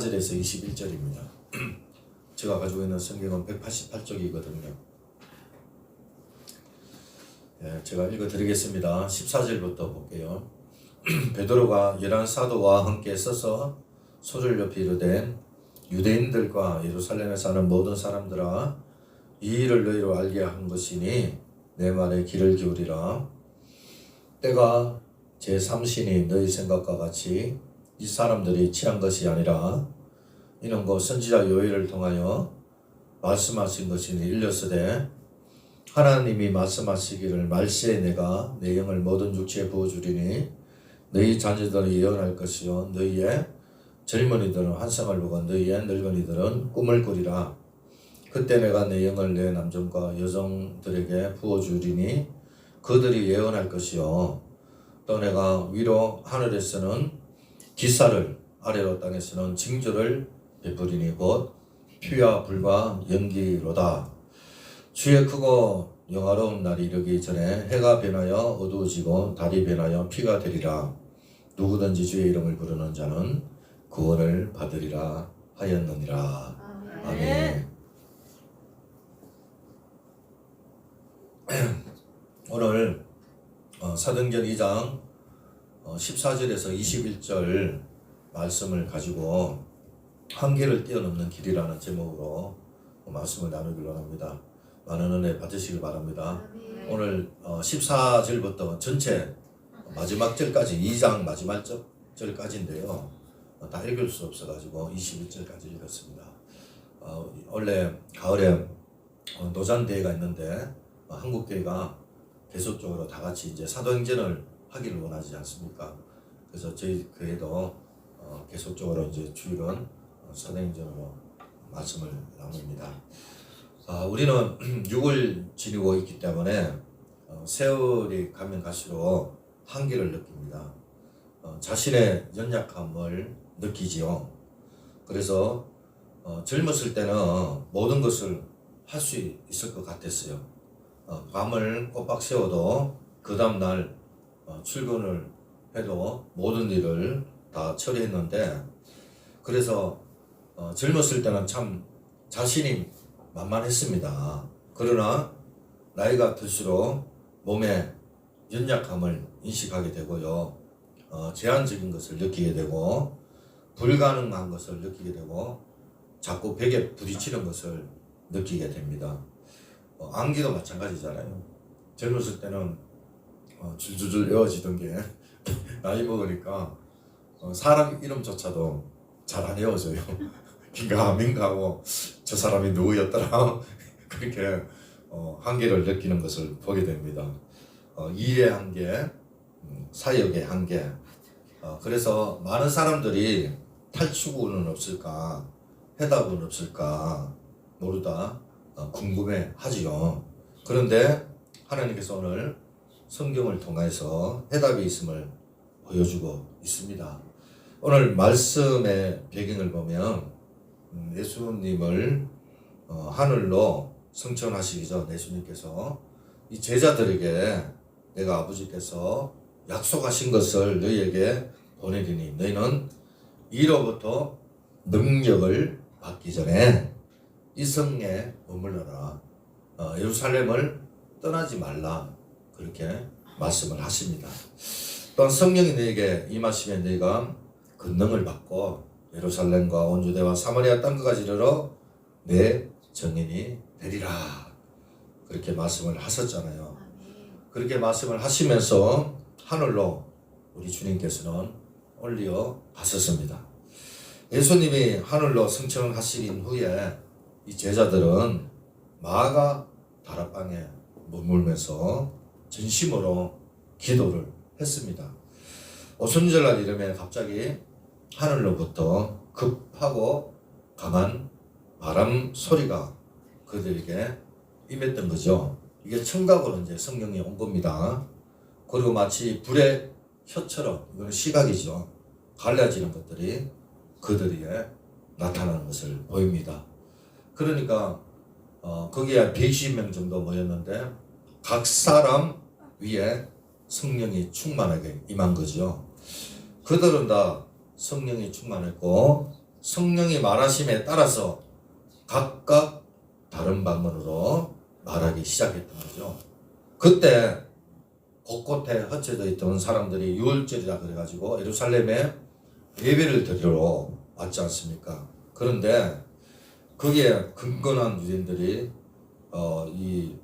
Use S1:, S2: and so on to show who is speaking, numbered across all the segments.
S1: 절에서 21절입니다. 제가 가지고 있는 성경은 188쪽이거든요. 제가 읽어드리겠습니다. 14절부터 볼게요. 베드로가 11사도와 함께 서서 소를 높이 이르되 유대인들과 예루살렘에 사는 모든 사람들아, 이 일을 너희로 알게 한 것이니 내 말에 귀를 기울이라. 때가 제3신이 너희 생각과 같이 이 사람들이 취한 것이 아니라 이는 곧 선지자 요엘을 통하여 말씀하신 것이니 일렀으되 하나님이 말씀하시기를 말세에 내가 내 영을 모든 육체에 부어주리니 너희 자녀들이 예언할 것이요 너희의 젊은이들은 환상을 보고 너희의 늙은이들은 꿈을 꾸리라. 그때 내가 내 영을 내 남종과 여종들에게 부어주리니 그들이 예언할 것이요 또 내가 위로 하늘에서는 기사를 아래로 땅에서는 징조를 베푸리니 곧 피와 불과 연기로다. 주의 크고 영화로운 날이 이르기 전에 해가 변하여 어두워지고 달이 변하여 피가 되리라. 누구든지 주의 이름을 부르는 자는 구원을 받으리라 하였느니라. 아멘. 오늘 사도행전 2장 14절에서 21절 말씀을 가지고 한계를 뛰어넘는 길이라는 제목으로 말씀을 나누기로 합니다. 많은 은혜 받으시길 바랍니다. 오늘 14절부터 전체 마지막 절까지 2장 마지막 절까지인데요. 다 읽을 수 없어가지고 21절까지 읽었습니다. 원래 가을에 노잔대회가 있는데 한국교회가 계속적으로 다 같이 이제 사도행전을 하기를 원하지 않습니까? 그래서 저희 교회도 계속적으로 이제 주일은 사도행전으로 말씀을 나눕니다. 우리는 6을 지니고 있기 때문에 세월이 가면 갈수록 한계를 느낍니다. 자신의 연약함을 느끼지요. 그래서 젊었을 때는 모든 것을 할 수 있을 것 같았어요. 밤을 꼬박 새워도 그 다음날 출근을 해도 모든 일을 다 처리했는데, 그래서 젊었을 때는 참 자신이 만만했습니다. 그러나 나이가 들수록 몸의 연약함을 인식하게 되고요, 제한적인 것을 느끼게 되고 불가능한 것을 느끼게 되고 자꾸 벽에 부딪히는 것을 느끼게 됩니다. 암기도 마찬가지잖아요. 젊었을 때는 줄줄줄 외워지던 게 나이 먹으니까 사람 이름조차도 잘 안 외워져요. 긴가민가하고 저 사람이 누구였더라 그렇게 한계를 느끼는 것을 보게 됩니다. 일의 한계, 사역의 한계. 그래서 많은 사람들이 탈출구는 없을까, 해답은 없을까 모르다 궁금해 하지요. 그런데 하나님께서 오늘 성경을 통해서 해답이 있음을 보여주고 있습니다. 오늘 말씀의 배경을 보면 예수님을 하늘로 승천하시기 전 예수님께서 이 제자들에게 내가 아버지께서 약속하신 것을 너희에게 보내리니 너희는 이로부터 능력을 받기 전에 이 성에 머물러라. 예루살렘을 떠나지 말라. 그렇게 말씀을 하십니다. 또한 성령이 너에게 임하시면 너희가 권능을 받고 예루살렘과 온 유대와 사마리아 땅끝까지 이르러 내 증인이 되리라. 그렇게 말씀을 하셨잖아요. 그렇게 말씀을 하시면서 하늘로 우리 주님께서는 올려 가셨습니다. 예수님이 하늘로 승천하신 후에 이 제자들은 마가 다락방에 머물면서 전심으로 기도를 했습니다. 오순절날 이름에 갑자기 하늘로부터 급하고 강한 바람 소리가 그들에게 임했던 거죠. 이게 청각으로 이제 성령이 온 겁니다. 그리고 마치 불의 혀처럼, 이거는 시각이죠, 갈라지는 것들이 그들에게 나타나는 것을 보입니다. 그러니까 거기에 120명 정도 모였는데 각 사람 위에 성령이 충만하게 임한 거죠. 그들은 다 성령이 충만했고 성령이 말하심에 따라서 각각 다른 방언으로 말하기 시작했던 거죠. 그때 곳곳에 흩어져 있던 사람들이 유월절이라 그래가지고 예루살렘에 예배를 드리러 왔지 않습니까? 그런데 거기에 근건한 유대인들이 이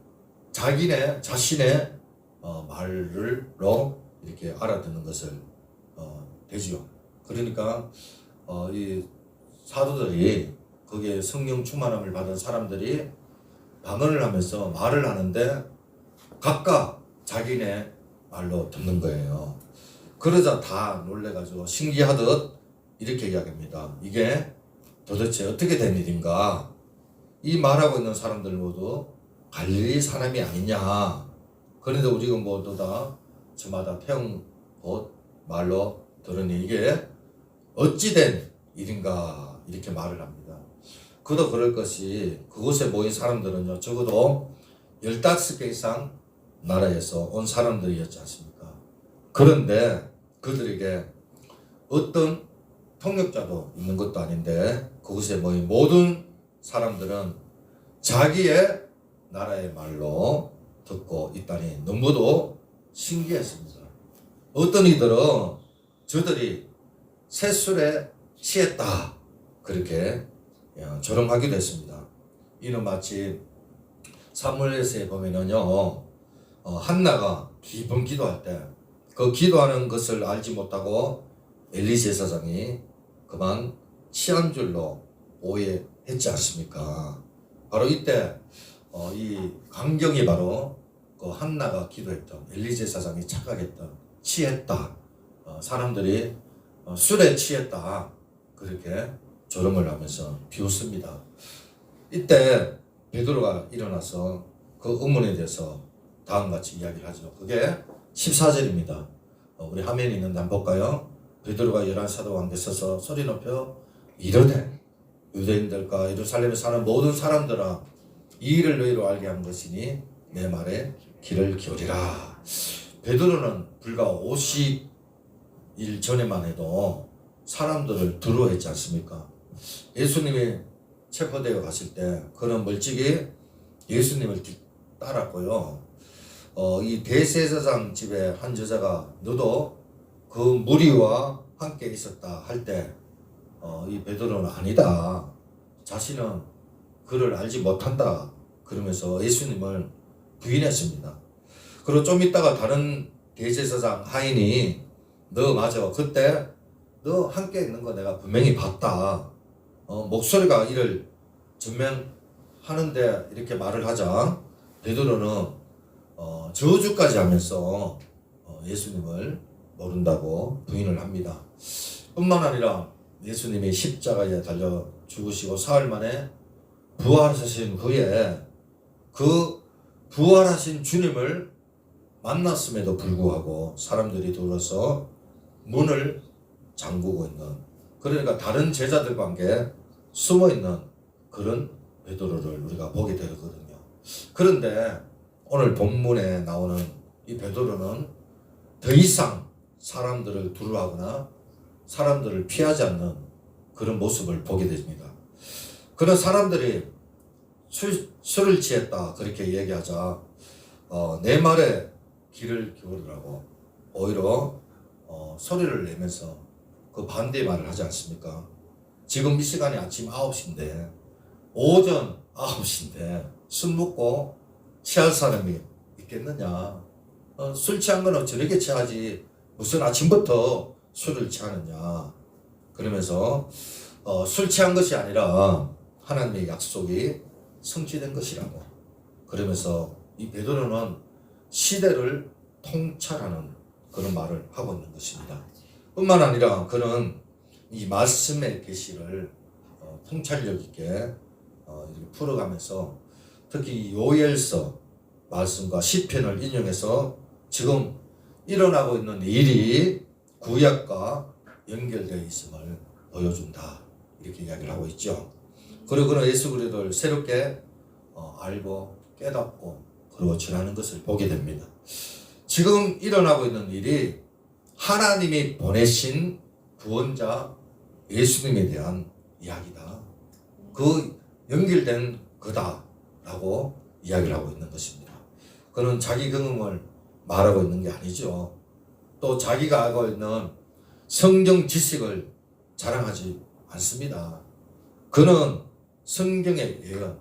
S1: 자신의 말로 이렇게 알아듣는 것을 되지요. 그러니까 이 사도들이 거기에 성령 충만함을 받은 사람들이 방언을 하면서 말을 하는데 각각 자기네 말로 듣는 거예요. 그러자 다 놀래가지고 신기하듯 이렇게 이야기합니다. 이게 도대체 어떻게 된 일인가? 이 말하고 있는 사람들 모두 갈릴리 사람이 아니냐? 그런데 우리가 모두 다 저마다 태영 곧 말로 들으니 이게 어찌된 일인가? 이렇게 말을 합니다. 그도 그럴 것이 그곳에 모인 사람들은요, 적어도 15개 이상 나라에서 온 사람들이었지 않습니까? 그런데 그들에게 어떤 통역자도 있는 것도 아닌데 그곳에 모인 모든 사람들은 자기의 나라의 말로 듣고 있다니 너무도 신기했습니다. 어떤 이들은 저들이 새술에 취했다 그렇게 조롱하기도 했습니다. 이는 마치 사무엘서에 보면은요, 한나가 기쁜 기도할 때 그 기도하는 것을 알지 못하고 엘리 제사장이 그만 취한 줄로 오해했지 않습니까? 바로 이때 이 광경이 바로 그 한나가 기도했던 엘리 제사장이 착각했던 취했다, 사람들이 술에 취했다 그렇게 조롱을 하면서 비웃습니다. 이때 베드로가 일어나서 그 의문에 대해서 다음같이 이야기를 하죠. 그게 14절입니다. 우리 화면에 있는데 한번 볼까요? 베드로가 열한 사도와 함께 서서 소리 높여 이르되 유대인들과 예루살렘에 사는 모든 사람들아 이 일을 너희로 알게 한 것이니 내 말에 귀를 기울이라. 베드로는 불과 50일 전에만 해도 사람들을 두려워했지 않습니까? 예수님이 체포되어 갔을 때 그는 멀찍이 예수님을 따랐고요. 이 대제사장 집에 한 여자가 너도 그 무리와 함께 있었다 할 때 이 베드로는 아니다. 자신은 그를 알지 못한다. 그러면서 예수님을 부인했습니다. 그리고 좀 있다가 다른 대제사장 하인이 너 맞아. 그때 너 함께 있는 거 내가 분명히 봤다. 목소리가 이를 증명하는데 이렇게 말을 하자 베드로는 저주까지 하면서 예수님을 모른다고 부인을 합니다. 뿐만 아니라 예수님이 십자가에 달려 죽으시고 사흘 만에 부활하신 후에 그 부활하신 주님을 만났음에도 불구하고 사람들이 들어서 문을 잠그고 있는, 그러니까 다른 제자들과 함께 숨어 있는 그런 베드로를 우리가 보게 되거든요. 그런데 오늘 본문에 나오는 이 베드로는 더 이상 사람들을 두려워하거나 사람들을 피하지 않는 그런 모습을 보게 됩니다. 그런 사람들이 술을 취했다 그렇게 얘기하자 내 말에 귀를 기울이라고 오히려 소리를 내면서 그 반대의 말을 하지 않습니까? 지금 이 시간이 아침 9시인데 오전 9시인데 술 먹고 취할 사람이 있겠느냐? 술 취한 거는 저녁에 취하지 무슨 아침부터 술을 취하느냐? 그러면서 술 취한 것이 아니라 하나님의 약속이 성취된 것이라고. 그러면서 이 베드로는 시대를 통찰하는 그런 말을 하고 있는 것입니다. 뿐만 아니라 그는 이 말씀의 계시를 통찰력 있게 이렇게 풀어가면서 특히 요엘서 말씀과 시편을 인용해서 지금 일어나고 있는 일이 구약과 연결되어 있음을 보여준다 이렇게 이야기를 하고 있죠. 그리고 그는 예수 그리스도를 새롭게 알고 깨닫고 그리고 전하는 것을 보게 됩니다. 지금 일어나고 있는 일이 하나님이 보내신 구원자 예수님에 대한 이야기다. 그 연결된 거다라고 이야기를 하고 있는 것입니다. 그는 자기 경험을 말하고 있는 게 아니죠. 또 자기가 알고 있는 성경 지식을 자랑하지 않습니다. 그는 성경의 예언,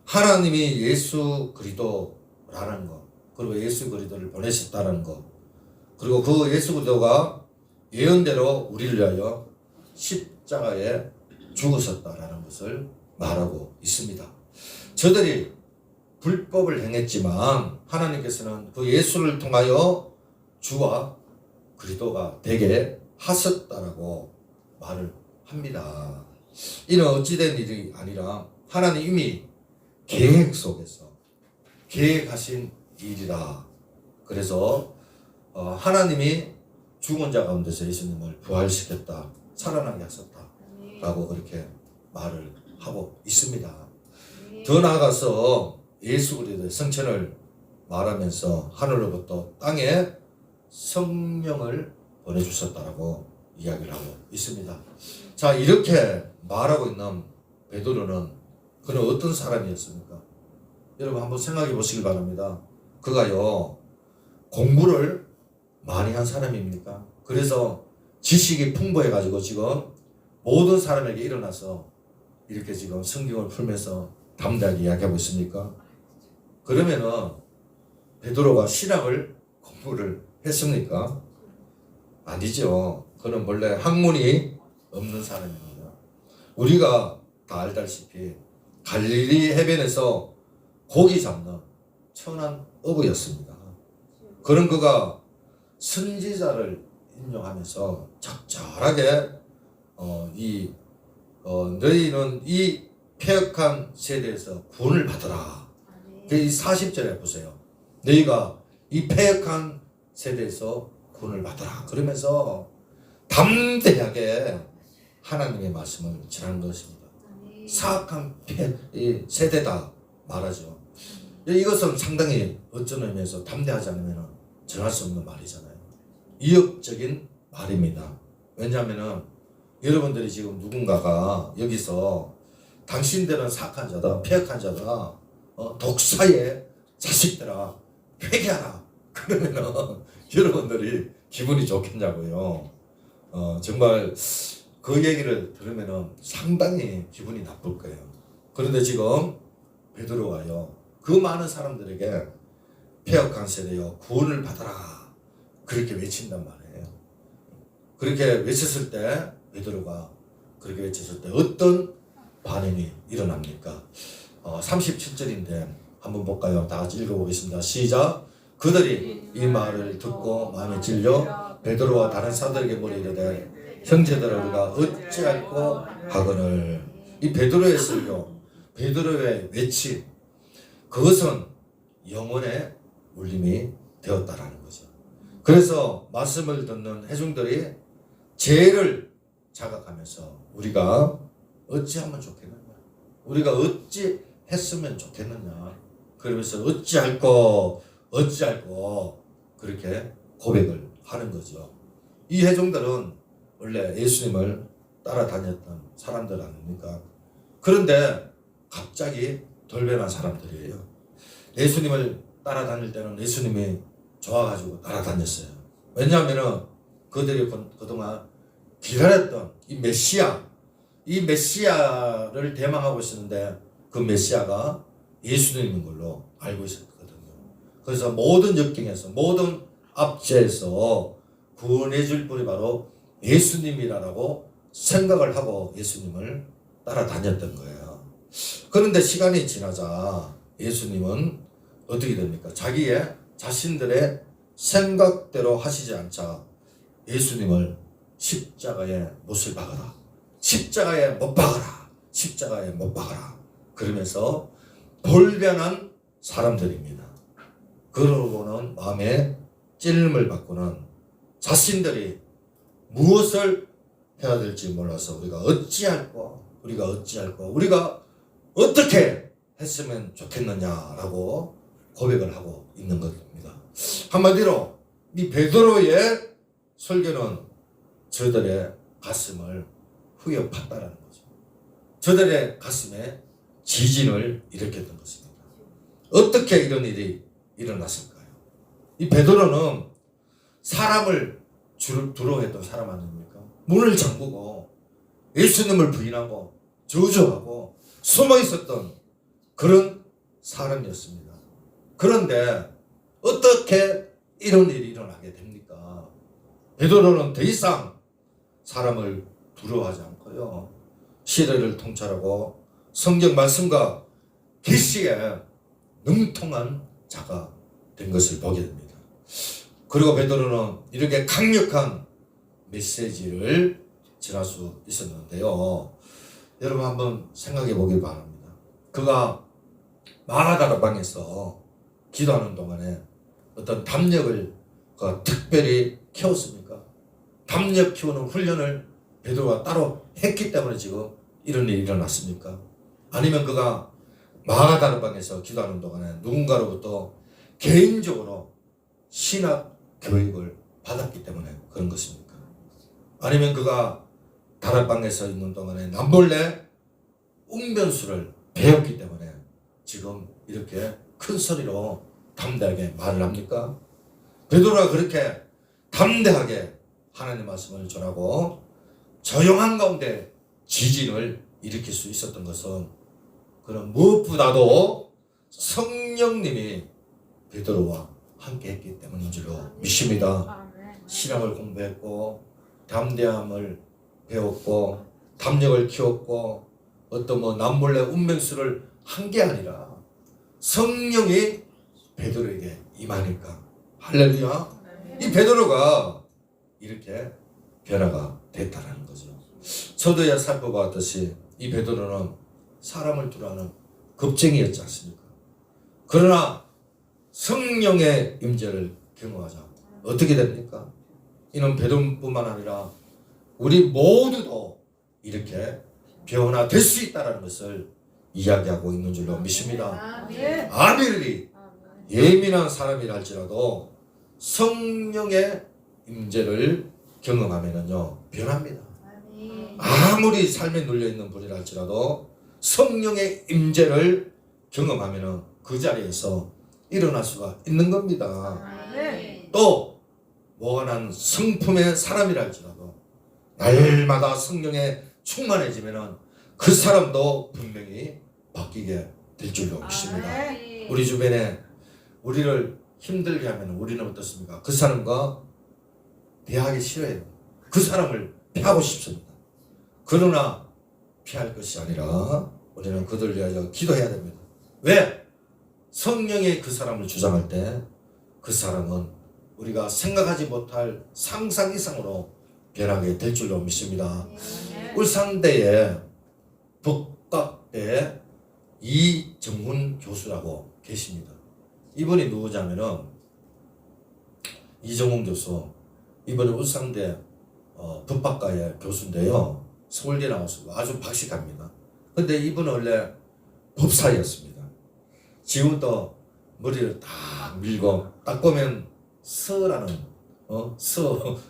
S1: 하나님이 예수 그리스도라는 것, 그리고 예수 그리스도를 보내셨다는 것, 그리고 그 예수 그리스도가 예언대로 우리를 위하여 십자가에 죽으셨다라는 것을 말하고 있습니다. 저들이 불법을 행했지만 하나님께서는 그 예수를 통하여 주와 그리스도가 되게 하셨다라고 말을 합니다. 이는 어찌된 일이 아니라 하나님 이미 계획 속에서 계획하신 일이라. 그래서 하나님이 죽은 자 가운데서 예수님을 부활시켰다, 살아나게 하셨다라고 그렇게 말을 하고 있습니다. 더 나아가서 예수 그리스도의 성천을 말하면서 하늘로부터 땅에 성령을 보내주셨다라고 이야기를 하고 있습니다. 자, 이렇게 말하고 있는 베드로는 그는 어떤 사람이었습니까? 여러분 한번 생각해 보시길 바랍니다. 그가요, 공부를 많이 한 사람입니까? 그래서 지식이 풍부해가지고 지금 모든 사람에게 일어나서 이렇게 지금 성경을 풀면서 담대하게 이야기하고 있습니까? 그러면은 베드로가 신학을 공부를 했습니까? 아니죠. 그는 원래 학문이 없는 사람입니다. 우리가 다 알다시피 갈릴리 해변에서 고기 잡는 천한 어부였습니다. 그런 그가 선지자를 인용하면서 적절하게 너희는 이 패역한 세대에서 구원을 받으라. 이 40절에 보세요. 너희가 이 패역한 세대에서 구원을 받으라. 그러면서 담대하게 하나님의 말씀을 전하는 것입니다. 사악한 세대다 말하죠. 이것은 상당히 어떤 의미에서 담대하지 않으면 전할 수 없는 말이잖아요. 위협적인 말입니다. 왜냐하면 여러분들이 지금 누군가가 여기서 당신들은 사악한 자다, 패역한 자다, 독사의 자식들아 회개하라. 그러면은 여러분들이 기분이 좋겠냐고요. 정말 그 얘기를 들으면은 상당히 기분이 나쁠 거예요. 그런데 지금 베드로가요, 그 많은 사람들에게 패역한 세대여 구원을 받아라 그렇게 외친단 말이에요. 그렇게 외쳤을 때 베드로가 그렇게 외쳤을 때 어떤 반응이 일어납니까? 37절인데 한번 볼까요? 다 같이 읽어보겠습니다. 시작. 그들이 이 말을 듣고 마음에 찔려 베드로와 다른 사도에게 물어 이르되 형제들아 우리가 어찌할꼬 하거늘. 이 베드로의 설교, 베드로의 외침, 그것은 영혼의 울림이 되었다라는 거죠. 그래서 말씀을 듣는 회중들이 죄를 자각하면서 우리가 어찌하면 좋겠느냐, 우리가 어찌 했으면 좋겠느냐, 그러면서 어찌할꼬 그렇게 고백을 하는 거죠. 이 회중들은 원래 예수님을 따라다녔던 사람들 아닙니까? 그런데 갑자기 돌변한 사람들이에요. 예수님을 따라다닐 때는 예수님이 좋아가지고 따라다녔어요. 왜냐하면 그들이 그동안 기다렸던 이 메시아를 대망하고 있었는데 그 메시아가 예수님인 걸로 알고 있었거든요. 그래서 모든 역경에서, 모든 압제에서 구원해 줄 분이 바로 예수님이라고 생각을 하고 예수님을 따라다녔던 거예요. 그런데 시간이 지나자 예수님은 어떻게 됩니까? 자신들의 생각대로 하시지 않자 예수님을 십자가에 못을 박아라, 십자가에 못 박아라, 십자가에 못 박아라 그러면서 돌변한 사람들입니다. 그러고는 마음에 찔림을 받고는 자신들이 무엇을 해야 될지 몰라서 우리가 어찌할꼬, 우리가 어떻게 했으면 좋겠느냐라고 고백을 하고 있는 것입니다. 한마디로 이 베드로의 설교는 저들의 가슴을 후벼 팠다라는 거죠. 저들의 가슴에 지진을 일으켰던 것입니다. 어떻게 이런 일이 일어났을까요? 이 베드로는 사람을 두려워했던 사람 아닙니까? 문을 잠그고 예수님을 부인하고 저주하고 숨어 있었던 그런 사람이었습니다. 그런데 어떻게 이런 일이 일어나게 됩니까? 베드로는 더 이상 사람을 두려워하지 않고요, 시대를 통찰하고 성경 말씀과 계시에 능통한 자가 된 것을 보게 됩니다. 그리고 베드로는 이렇게 강력한 메시지를 전할 수 있었는데요. 여러분 한번 생각해 보길 바랍니다. 그가 마가다락방에서 기도하는 동안에 어떤 담력을 그가 특별히 키웠습니까? 담력 키우는 훈련을 베드로가 따로 했기 때문에 지금 이런 일이 일어났습니까? 아니면 그가 마가다락방에서 기도하는 동안에 누군가로부터 개인적으로 신학 교육을 받았기 때문에 그런 것입니까? 아니면 그가 다락방에서 있는 동안에 남몰래 웅변수를 배웠기 때문에 지금 이렇게 큰 소리로 담대하게 말을 합니까? 베드로가 그렇게 담대하게 하나님의 말씀을 전하고 조용한 가운데 지진을 일으킬 수 있었던 것은 그런 무엇보다도 성령님이 베드로와 함께 했기 때문인 줄로 믿습니다. 신학을 공부했고 담대함을 배웠고 담력을 키웠고 어떤 남몰래 운명수를 한 게 아니라 성령이 베드로에게 임하니까 할렐루야. 이 베드로가 이렇게 변화가 됐다는 거죠. 저도 살펴봤듯이 이 베드로는 사람을 두려워하는 겁쟁이였지 않습니까? 그러나 성령의 임재를 경험하자 어떻게 됩니까? 이는 베드로뿐만 아니라 우리 모두도 이렇게 변화될 수 있다는 것을 이야기하고 있는 줄로 믿습니다. 아벨이 예민한 사람이랄지라도 성령의 임재를 경험하면은요 변합니다. 아무리 삶에 눌려있는 분이랄지라도 성령의 임재를 경험하면은 그 자리에서 일어날 수가 있는 겁니다. 또 무한한 성품의 사람이랄지라도 날마다 성령에 충만해지면은 그 사람도 분명히 바뀌게 될 줄로 믿습니다. 우리 주변에 우리를 힘들게 하면 우리는 어떻습니까? 그 사람과 대하기 싫어해요. 그 사람을 피하고 싶습니다. 그러나 피할 것이 아니라 우리는 그들을 위하여 기도해야 됩니다. 왜? 성령이 그 사람을 주장할 때 그 사람은 우리가 생각하지 못할 상상 이상으로 변하게 될 줄로 믿습니다. 울산대에 북각대에 이정훈 교수라고 계십니다. 이분이 누구냐면은 이정훈 교수, 이분은 울산대 법학과의 교수인데요. 서울대 나왔고 아주 박식합니다. 근데 이분은 원래 법사였습니다. 지금도 머리를 딱 밀고 딱 보면 서라는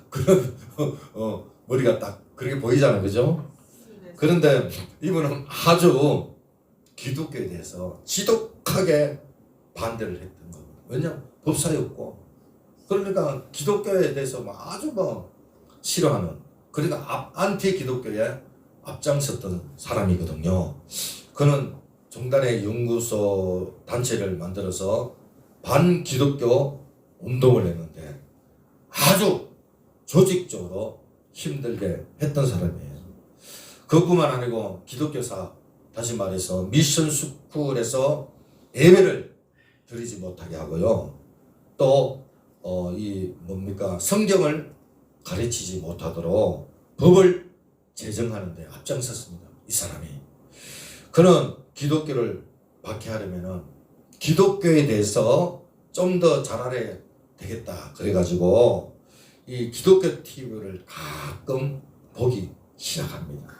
S1: 그런 머리가 딱 그렇게 보이잖아요, 그죠? 그런데 이분은 아주 기독교에 대해서 지독하게 반대를 했던 겁니다. 왜냐하면 법사였고, 그러니까 기독교에 대해서 아주 싫어하는, 그러니까 안티 기독교에 앞장섰던 사람이거든요. 그는 종단의 연구소 단체를 만들어서 반기독교 운동을 했는데 아주 조직적으로 힘들게 했던 사람이에요. 그것뿐만 아니고 기독교사, 다시 말해서 미션 스쿨에서 예배를 드리지 못하게 하고요. 또 성경을 가르치지 못하도록 법을 제정하는데 앞장섰습니다. 이 사람이. 그는 기독교를 박해하려면은 기독교에 대해서 좀 더 잘 알아야 되겠다. 그래가지고 이 기독교 TV를 가끔 보기 시작합니다.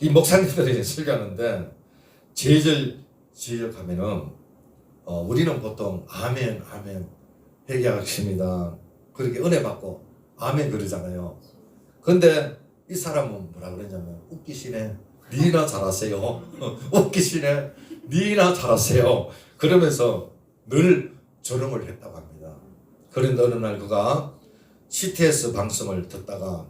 S1: 이 목사님들이 설교하는데 제절 지적하면은 우리는 보통 아멘 회개하십니다. 그렇게 은혜 받고 아멘 그러잖아요. 근데 이 사람은 뭐라 그러냐면 웃기시네. 니나 잘하세요. 웃기시네. 니나 잘하세요. 그러면서 늘 조롱을 했다고 합니다. 그런데 어느 날 그가 CTS 방송을 듣다가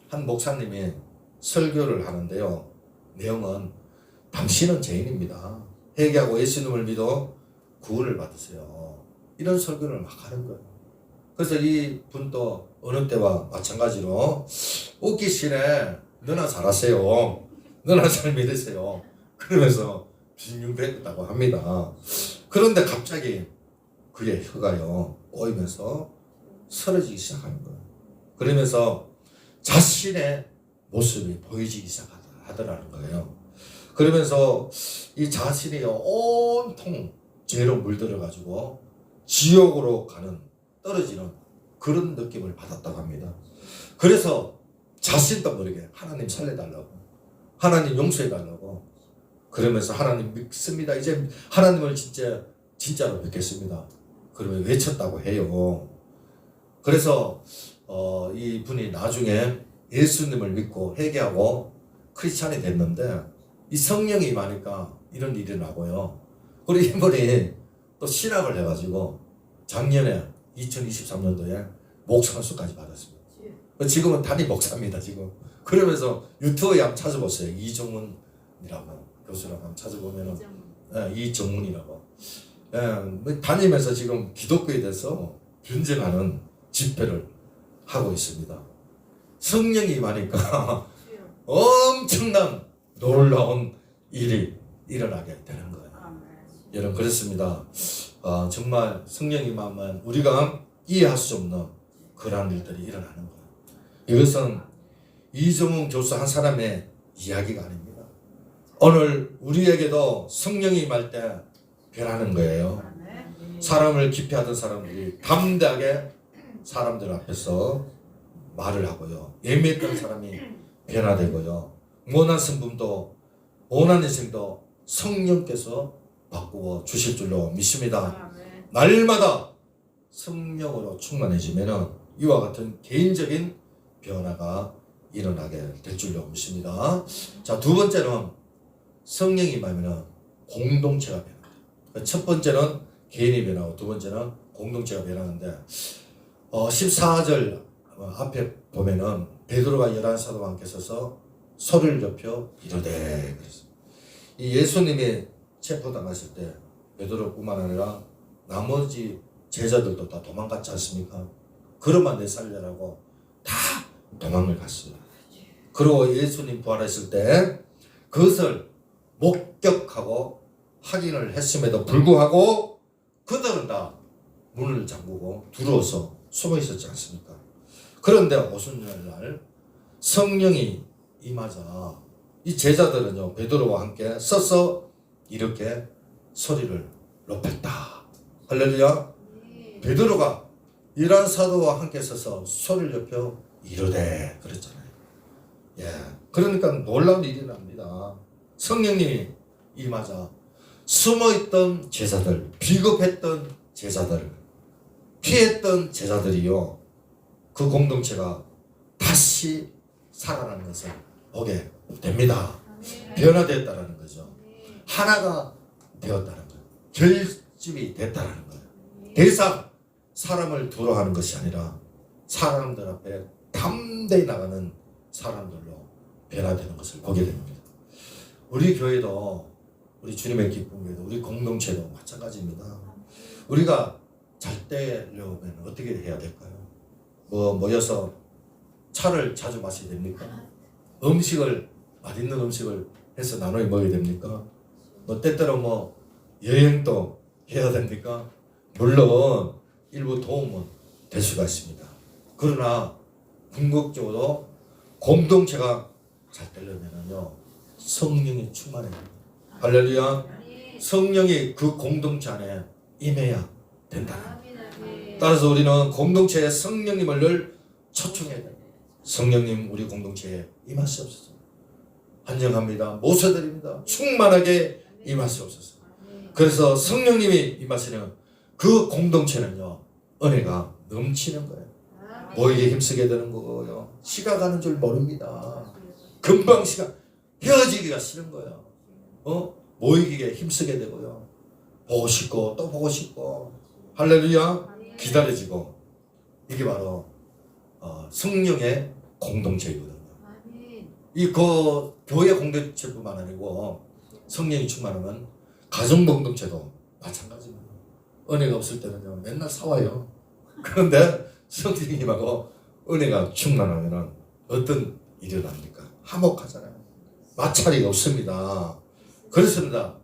S1: 한 목사님이 설교를 하는데요. 내용은 당신은 죄인입니다. 회개하고 예수님을 믿어 구원을 받으세요. 이런 설교를 막 하는 거예요. 그래서 이 분도 어느 때와 마찬가지로 웃기시네. 너나 잘하세요. 너나 잘 믿으세요. 그러면서 빙빙댔다고 합니다. 그런데 갑자기 그의 혀가요 꼬이면서 쓰러지기 시작하는 거예요. 그러면서 자신의 모습이 보이기 시작하더라는 거예요. 그러면서 이 자신이요 온통 죄로 물들어가지고 지옥으로 가는 떨어지는 그런 느낌을 받았다고 합니다. 그래서 자신도 모르게 하나님 살려달라고, 하나님 용서해달라고 그러면서 하나님 믿습니다. 이제 하나님을 진짜로 믿겠습니다. 그러면 외쳤다고 해요. 그래서 이 분이 나중에 예수님을 믿고 회개하고 크리스찬이 됐는데 이 성령이 임하니까 이런 일이 나고요. 그리고 이분이 또 신학을 해가지고 작년에 2023년도에 목사수까지 받았습니다. 지금은 단임 목사입니다. 지금 그러면서 유튜브에 한번 찾아보세요. 이정문이라고 교수라고 한번 찾아보면은 이정문이라고 다니면서 지금 기독교에 대해서 변증하는 집회를 하고 있습니다. 성령이 임하니까 엄청난 놀라운 일이 일어나게 되는 거예요. 여러분 그렇습니다. 정말 성령이 임하면 우리가 이해할 수 없는 그러한 일들이 일어나는 거예요. 이것은 이정훈 교수 한 사람의 이야기가 아닙니다. 오늘 우리에게도 성령이 임할 때 변하는 거예요. 사람을 기피하던 사람들이 담대하게 사람들 앞에서 말을 하고요. 예민했던 사람이 변화되고요. 모난 성품도 모난 인생도 성령께서 바꾸어 주실 줄로 믿습니다. 날마다 성령으로 충만해지면 이와 같은 개인적인 변화가 일어나게 될 줄로 믿습니다. 자, 두 번째는 성령이 임하면 공동체가 변합니다. 첫 번째는 개인이 변하고 두 번째는 공동체가 변하는데 14절 앞에 보면은 베드로가 11사도와 함께 서서 소리를 높여 이르되 그랬어요. 이 예수님이 체포당하실 때 베드로뿐만 아니라 나머지 제자들도 다 도망갔지 않습니까? 그러면 내 살려라고 다 도망을 갔어요. 그리고 예수님 부활했을 때 그것을 목격하고 확인을 했음에도 불구하고 그들은 다 문을 잠그고 두려워서 숨어 있었지 않습니까? 그런데 오순절날 성령이 임하자 이 제자들은요 베드로와 함께 서서 이렇게 소리를 높였다. 할렐루야. 베드로가 이란 사도와 함께 서서 소리를 높여 이르되 그랬잖아요. 예, 그러니까 놀라운 일이 납니다. 성령님이 임하자 숨어있던 제자들, 비겁했던 제자들, 피했던 제자들이요 그 공동체가 다시 살아나는 것을 보게 됩니다. 변화되었다는 거죠. 하나가 되었다는 거예요. 결집이 됐다는 거예요. 더 이상 사람을 두려워하는 것이 아니라 사람들 앞에 담대히 나가는 사람들로 변화되는 것을 보게 됩니다. 우리 교회도 우리 주님의 기쁨 교회도 우리 공동체도 마찬가지입니다. 우리가 잘 때려면 어떻게 해야 될까요? 모여서 차를 자주 마셔야 됩니까? 음식을 맛있는 음식을 해서 나눠 먹어야 됩니까? 때때로 여행도 해야 됩니까? 물론 일부 도움은 될 수가 있습니다. 그러나 궁극적으로 공동체가 잘 되려면요 성령이 충만해야 됩니다. 할렐루야. 성령이 그 공동체 안에 임해야 된다. 따라서 우리는 공동체에 성령님을 늘 초청해야 됩니다. 성령님 우리 공동체에 임하시옵소서. 환영합니다. 모셔드립니다. 충만하게 임하시옵소서. 그래서 성령님이 임하시는 그 공동체는요 은혜가 넘치는 거예요. 모이게 힘쓰게 되는 거고요. 시간 가는 줄 모릅니다. 금방 시간 헤어지기가 싫은 거예요. 모이기에 힘쓰게 되고요. 보고 싶고 또 보고 싶고 할렐루야 기다려지고 이게 바로 성령의 공동체이거든요. 이 교회 공동체뿐만 아니고 성령이 충만하면 가정 공동체도 마찬가지입니다. 은혜가 없을 때는요 맨날 싸워요. 그런데 성령님하고 은혜가 충만하면 어떤 일이 일어납니까? 화목하잖아요. 마찰이 없습니다. 그렇습니다.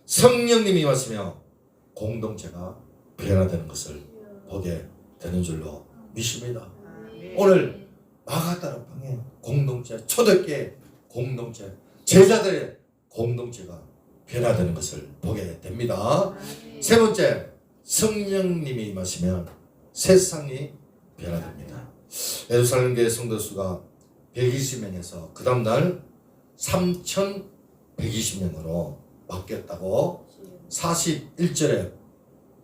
S1: 성령님이 왔으며 공동체가 변화되는 것을 보게 되는 줄로 믿습니다. 오늘 마가다락방의 공동체, 초대교회 공동체, 제자들의 공동체가 변화되는 것을 보게 됩니다. 세 번째, 성령님이 임하시면 세상이 변화됩니다. 예루살렘 교회 성도 수가 120명에서 그 다음날 3,120명으로 바뀌었다고 41절에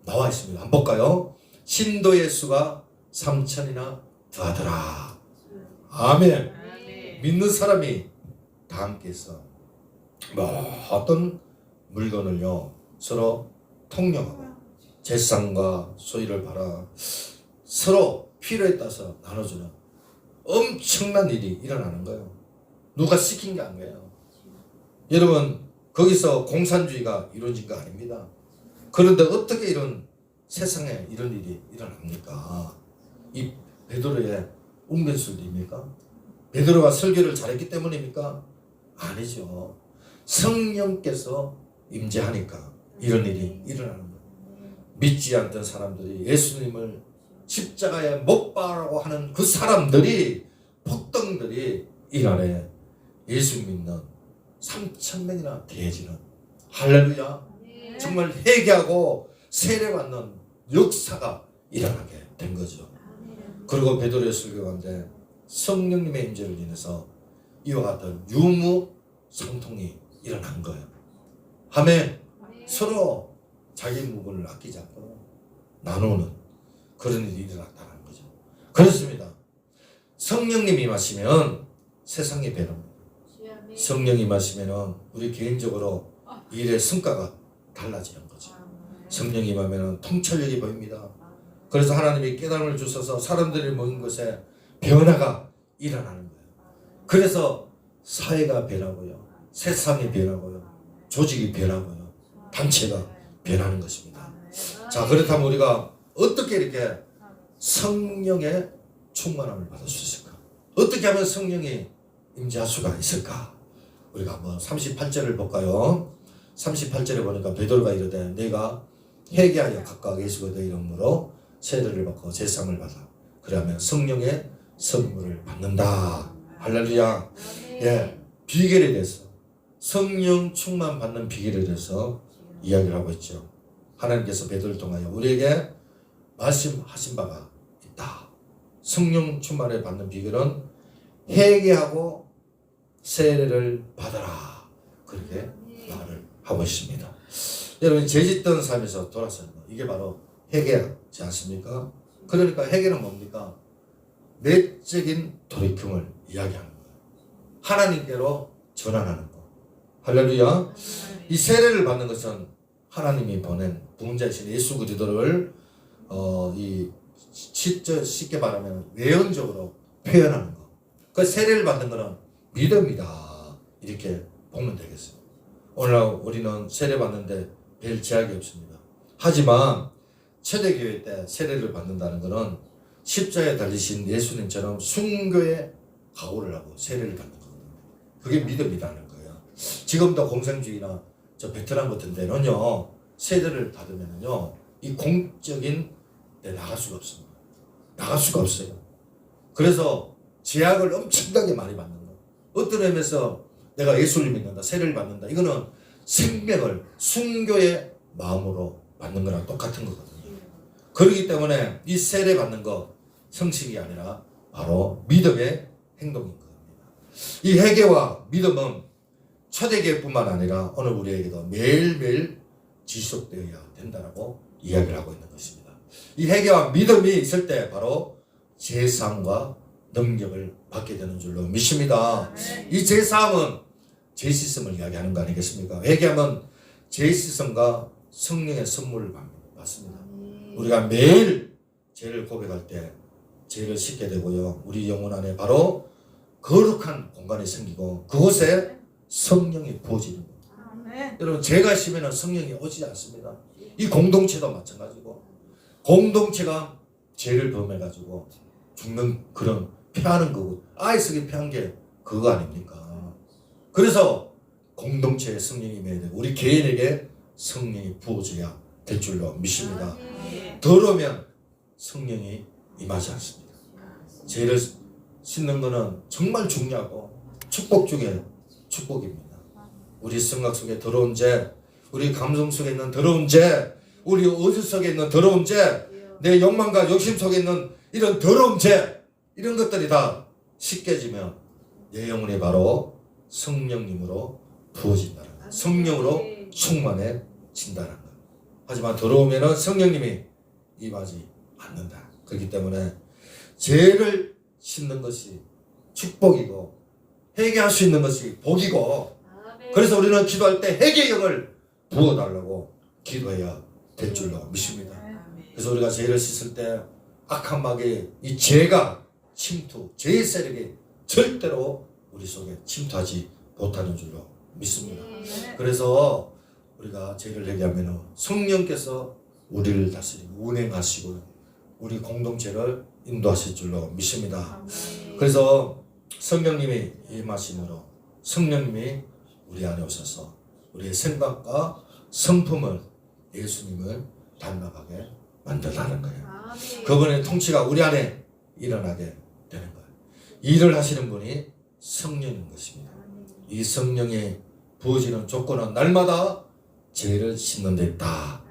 S1: 나와 있습니다. 한번 볼까요? 신도의 수가 3,000이나 더하더라. 아멘. 믿는 사람이 다 함께해서 어떤 물건을요 서로 통용하고 재산과 소유를 받아 서로 필요에 따라서 나눠주는 엄청난 일이 일어나는 거예요. 누가 시킨 게 아니에요. 여러분 거기서 공산주의가 이루어진 거 아닙니다. 그런데 어떻게 이런 세상에 이런 일이 일어납니까? 이 베드로의 운변술입니까? 베드로가 설교를 잘했기 때문입니까? 아니죠. 성령께서 임재하니까 이런 일이 일어나는 거예요. 믿지 않던 사람들이 예수님을 십자가에 못 박으라고 하는 그 사람들이 폭동들이 이날에 예수 믿는 3,000명이나 되어지는 할렐루야. 정말 회개하고 세례받는 역사가 일어나게 된 거죠. 그리고 베드로의 설교 가운데 성령님의 임재를 인해서 이와 같은 유무상통이 일어난 거예요. 아멘. 서로 자기 부분을 아끼지 않고 나누는 그런 일이 일어났다는 거죠. 그렇습니다. 성령님이 임하시면 세상이 변합니다. 성령이 임하시면 우리 개인적으로 일의 성과가 달라지는 거죠. 성령이 임하면 통찰력이 보입니다. 그래서 하나님이 깨달음을 주셔서 사람들이 모인 곳에 변화가 일어나는 거예요. 그래서 사회가 변하고요, 세상이 변하고요, 조직이 변하고요, 단체가 변하는 것입니다. 자, 그렇다면 우리가 어떻게 이렇게 성령의 충만함을 받을 수 있을까? 어떻게 하면 성령이 임재할 수가 있을까? 우리가 한번 38절을 볼까요? 38절에 보니까 베드로가 이르되 내가 회개하여 각각 예수의 이름으로 세례를 받고 제사함을 받아 그러면 성령의 선물을 받는다. 할렐루야. 예, 비결에 대해서 성령 충만 받는 비결에 대해서 이야기를 하고 있죠. 하나님께서 베드로를 통하여 우리에게 말씀하신 바가 있다. 성령 충만을 받는 비결은 회개하고 세례를 받아라. 그렇게 말을 하고 있습니다. 여러분 죄짓던 삶에서 돌아서는 거 이게 바로 회개하지 않습니까? 그러니까 회개는 뭡니까? 내적인 돌이킴을 이야기하는 거예요. 하나님께로 전환하는 거. 할렐루야. 이 세례를 받는 것은 하나님이 보낸 부흥자이신 예수 그리스도를 쉽게 말하면 외연적으로 표현하는 거. 그 세례를 받는 것은 믿음이다. 이렇게 보면 되겠어요. 오늘날 우리는 세례 받는데 별 제약이 없습니다. 하지만 초대교회 때 세례를 받는다는 것은 십자가에 달리신 예수님처럼 순교의 각오를 하고 세례를 받는 거거든요. 그게 믿음이라는 거예요. 지금도 공산주의나 저 베트남 같은 데는요, 세례를 받으면요, 이 공적인 데 나갈 수가 없습니다. 나갈 수가 없어요. 그래서 제약을 엄청나게 많이 받는 거예요. 어떤 의미에서 내가 예수를 믿는다, 세례를 받는다. 이거는 생명을 순교의 마음으로 받는 거랑 똑같은 거거든요. 그렇기 때문에 이 세례 받는 거 성식이 아니라 바로 믿음의 행동인 겁니다. 이 회개와 믿음은 초대교회뿐만 아니라 오늘 우리에게도 매일매일 지속되어야 된다라고 이야기를 하고 있는 것입니다. 이 회개와 믿음이 있을 때 바로 제사함과 능력을 받게 되는 줄로 믿습니다. 이 제사함은 죄 씻음을 이야기하는 거 아니겠습니까? 회개하면 죄 씻음과 성령의 선물을 받습니다. 우리가 매일 죄를 고백할 때 죄를 씻게 되고요. 우리 영혼 안에 바로 거룩한 공간이 생기고 그곳에 성령이 부어지는 겁니다. 여러분 죄가 심으면 성령이 오지 않습니다. 이 공동체도 마찬가지고 공동체가 죄를 범해가지고 죽는 그런 패하는 거고 아이스기 패한 게 그거 아닙니까? 그래서 공동체에 성령이 임해야 되고 우리 개인에게 성령이 부어져야 될 줄로 믿습니다. 더러우면 성령이 임하지 않습니다. 죄를 씻는 것은 정말 중요하고 축복 중에 축복입니다. 우리 생각 속에 더러운 죄, 우리 감성 속에 있는 더러운 죄, 우리 의지 속에 있는 더러운 죄, 내 욕망과 욕심 속에 있는 이런 더러운 죄, 이런 것들이 다 씻겨지면 내 영혼이 바로 성령님으로 부어진다는 것, 성령으로 충만해진다는 것. 하지만 더러우면 성령님이 임하지 않는다. 그렇기 때문에 죄를 씻는 것이 축복이고 회개할 수 있는 것이 복이고 그래서 우리는 기도할 때 회개의 영을 부어달라고 기도해야 될 줄로 믿습니다. 그래서 우리가 죄를 씻을 때 악한 마귀의 이 죄가 침투, 죄의 세력이 절대로 우리 속에 침투하지 못하는 줄로 믿습니다. 그래서 우리가 죄를 회개하면 성령께서 우리를 다스리고 운행하시고 우리 공동체를 인도하실 줄로 믿습니다. 그래서 성령님이 임하심으로 성령님이 우리 안에 오셔서 우리의 생각과 성품을 예수님을 닮아가게 만들라는 거예요. 그분의 통치가 우리 안에 일어나게 되는 거예요. 일을 하시는 분이 성령인 것입니다. 이 성령이 부어지는 조건은 날마다 죄를 씻는 데 있다.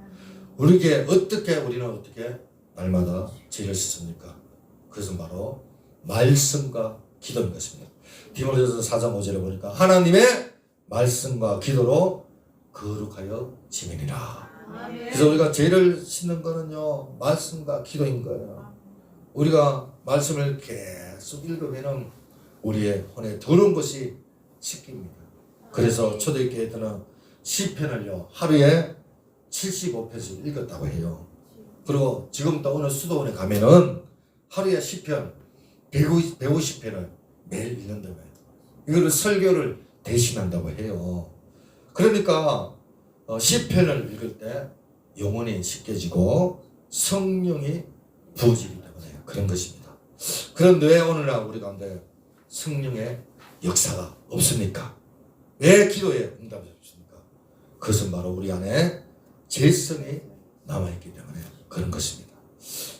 S1: 우리는 어떻게 날마다 죄를 씻습니까? 그것은 바로 말씀과 기도인 것입니다. 디모데후서 4장 5절에 보니까 하나님의 말씀과 기도로 거룩하여 지내니라. 그래서 우리가 죄를 씻는 거는요 말씀과 기도인 거예요. 우리가 말씀을 계속 읽으면 우리의 혼에 더러운 것이 씻깁니다. 그래서 초대교회들은 시편을요 하루에 75편씩 읽었다고 해요. 그리고 지금도 어느 수도원에 가면은 하루에 시편 150편을 매일 읽는다고 해요. 이거를 설교를 대신한다고 해요. 그러니까 시편을 읽을 때 영혼이 씻겨지고 성령이 부어지기 때문에 그런 것입니다. 그런데 왜 오늘날 우리 가운데 성령의 역사가 없습니까? 왜 기도에 응답이 없습니까? 그것은 바로 우리 안에 죄성이 남아있기 때문에 그런 것입니다.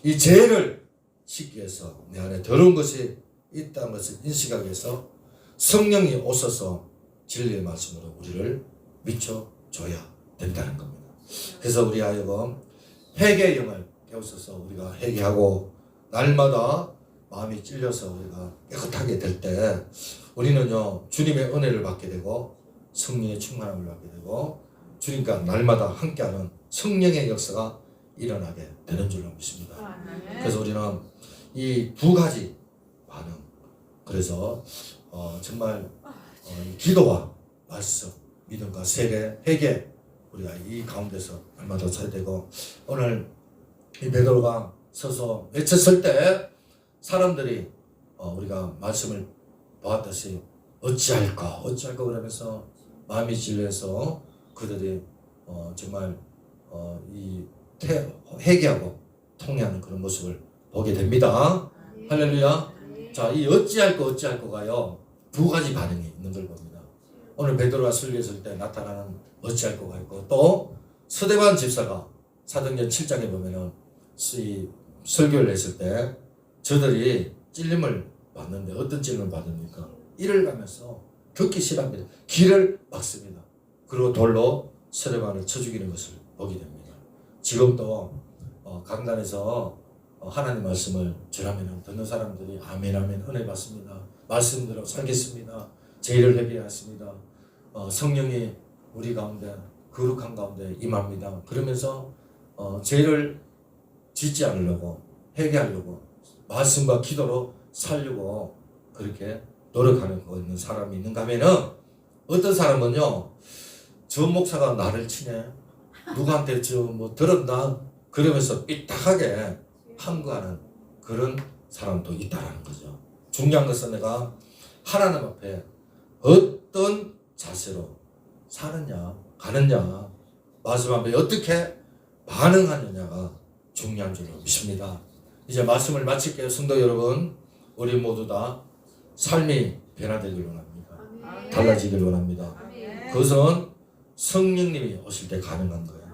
S1: 이 죄를 씻기 위해서 내 안에 더러운 것이 있다는 것을 인식하기 위해서 성령이 오셔서 진리의 말씀으로 우리를 비춰줘야 된다는 겁니다. 그래서 우리 하여금 회개의 영을 깨우쳐서 우리가 회개하고 날마다 마음이 찔려서 우리가 깨끗하게 될 때 우리는요 주님의 은혜를 받게 되고 성령의 충만함을 받게 되고 주님과 날마다 함께하는 성령의 역사가 일어나게 되는 줄로 믿습니다. 그래서 우리는 이 두 가지 반응, 그래서 정말 기도와 말씀, 믿음과 세례, 회개, 우리가 이 가운데서 얼마나 서야 되고, 오늘 이 베드로가 서서 외쳤을 때 사람들이 우리가 말씀을 보았듯이 어찌할까 그러면서 마음이 질려서 그들이 정말 이 회개하고 통회하는 그런 모습을 보게 됩니다. 할렐루야. 자, 이 어찌할 거가요 두 가지 반응이 있는 걸 봅니다. 오늘 베드로가 설교했을 때 나타나는 어찌할 거가 있고, 또 서대반 집사가 사도행전 7장에 보면은 이 설교를 했을 때 저들이 찔림을 받는데 어떤 찔림을 받습니까? 이를 가면서 듣기 싫어합니다. 길을 막습니다. 그리고 돌로 서대반을 쳐 죽이는 것을 보게 됩니다. 지금도 강단에서 하나님 말씀을 전하면 듣는 사람들이 아멘 은혜 받습니다. 말씀대로 살겠습니다. 죄를 회개하십니다. 성령이 우리 가운데 거룩한 가운데 임합니다. 그러면서 죄를 짓지 않으려고 회개하려고 말씀과 기도로 살려고 그렇게 노력하는 거 있는 사람이 있는가 하면은 어떤 사람은요, 저 목사가 나를 치네, 누구한테 저 뭐 들었나, 그러면서 삐딱하게 항거하는 그런 사람도 있다라는 거죠. 중요한 것은 내가 하나님 앞에 어떤 자세로 사느냐 가느냐, 말씀 앞에 어떻게 반응하느냐가 중요한 줄로 믿습니다. 이제 말씀을 마칠게요. 성도 여러분, 우리 모두 다 삶이 변화되길 원합니다. 달라지길 원합니다. 그것은 성령님이 오실 때 가능한 거예요.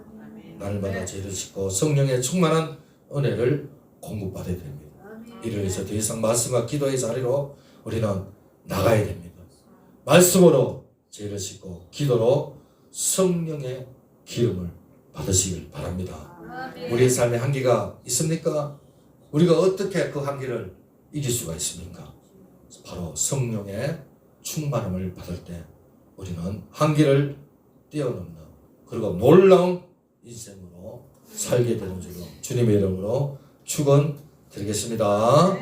S1: 날마다 죄를 씻고 성령의 충만한 은혜를 공급받아야 됩니다. 이를 위해서 더 이상 말씀과 기도의 자리로 우리는 나가야 됩니다. 말씀으로 죄를 씻고 기도로 성령의 기름을 받으시길 바랍니다. 우리의 삶에 한계가 있습니까? 우리가 어떻게 그 한계를 이길 수가 있습니까? 바로 성령의 충만함을 받을 때 우리는 한계를 뛰어넘는, 그리고 놀라운 인생으로 살게 되는 줄로 주님의 이름으로 축원드리겠습니다.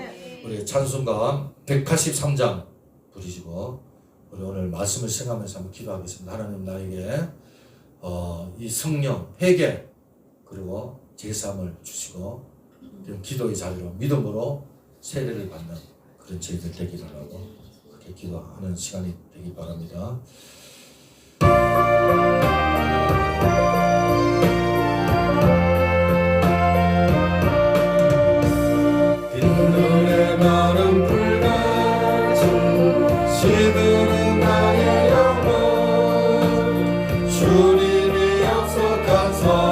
S1: 우리 찬송가 183장 부르시고 우리 오늘 말씀을 생각하면서 한번 기도하겠습니다. 하나님, 나에게 이 성령 회개 그리고 제사함을 주시고 기도의 자리로 믿음으로 세례를 받는 그런 저희들 되기를 하고 그렇게 기도하는 시간이 되기 바랍니다. 빈눈에 마른 불같이 시드는 나의 영혼, 주님이 약속한 성